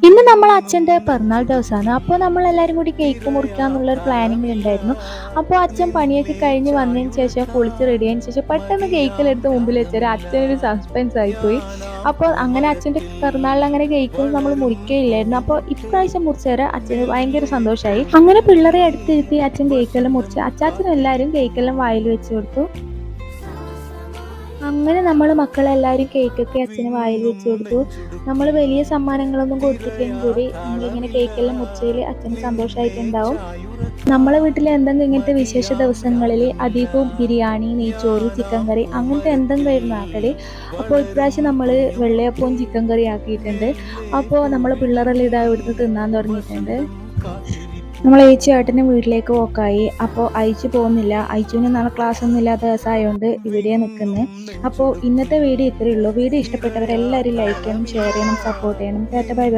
ഇന്ന് നമ്മൾ അച്ഛൻ്റെ പിറന്നാൾ ദിവസമാണ്. അപ്പോൾ നമ്മളെല്ലാവരും കൂടി കേക്ക് മുറിക്കുക എന്നുള്ളൊരു പ്ലാനിങ്ങിലുണ്ടായിരുന്നു. അപ്പോൾ അച്ഛൻ പണിയൊക്കെ കഴിഞ്ഞ് വന്നതിന് ശേഷം കുളിച്ച് റെഡി ആയതിന് ശേഷം പെട്ടെന്ന് കേക്കിലെടുത്ത് മുമ്പിൽ വെച്ചാൽ അച്ഛനൊരു സസ്പെൻസ് ആയിപ്പോയി. അപ്പോൾ അങ്ങനെ അച്ഛൻ്റെ പിറന്നാളിൽ അങ്ങനെ കേക്കൊന്നും നമ്മൾ മുറിക്കുകയില്ലായിരുന്നു. അപ്പോൾ ഇപ്രാവശ്യം മുറിച്ചേരം അച്ഛന് ഭയങ്കര സന്തോഷമായി. അങ്ങനെ പിള്ളേരെ അടുത്തിരുത്തി അച്ഛൻ കേക്കെല്ലാം മുറിച്ച് അച്ചാച്ചനെല്ലാവരും കേക്കെല്ലാം വായിൽ വെച്ച് കൊടുത്തു. അങ്ങനെ നമ്മൾ മക്കളെല്ലാവരും കേക്കൊക്കെ അച്ഛന് വായിൽ വെച്ച് കൊടുത്തു. നമ്മൾ വലിയ സമ്മാനങ്ങളൊന്നും കൊടുത്തില്ലെങ്കിൽ കൂടി നമ്മളിങ്ങനെ കേക്കെല്ലാം മുറിച്ചതിൽ അച്ഛന് സന്തോഷമായിട്ടുണ്ടാവും. നമ്മളെ വീട്ടിൽ എന്തെങ്കിലും ഇങ്ങനത്തെ വിശേഷ ദിവസങ്ങളിൽ അധികവും ബിരിയാണി, നെയ്ച്ചോറ്, ചിക്കൻ കറി അങ്ങനത്തെ എന്തെങ്കിലും ആക്കല്. അപ്പോൾ ഇപ്രാവശ്യം നമ്മൾ വെള്ളയപ്പവും ചിക്കൻ കറി ആക്കിയിട്ടുണ്ട്. അപ്പോൾ നമ്മൾ പിള്ളേരെല്ലാം ഇതാ ഇവിടുന്ന് തിന്നാൻ തുടങ്ങിയിട്ടുണ്ട്. നമ്മൾ ഏച്ചി ഏട്ടൻ്റെ വീട്ടിലേക്ക് പോക്കായി. അപ്പോൾ അയച്ചു പോകുന്നില്ല. അയച്ചുവിന് നാളെ ക്ലാസ് ഒന്നും ഇല്ലാത്ത ദിവസമായതുകൊണ്ട് ഇവിടെ നിൽക്കുന്നത്. അപ്പോൾ ഇന്നത്തെ വീഡിയോ ഇത്രയേ ഉള്ളൂ. വീഡിയോ ഇഷ്ടപ്പെട്ടവരെല്ലാവരും ലൈക്ക് ചെയ്യണം, ഷെയർ ചെയ്യണം, സപ്പോർട്ട് ചെയ്യണം. Bye bye.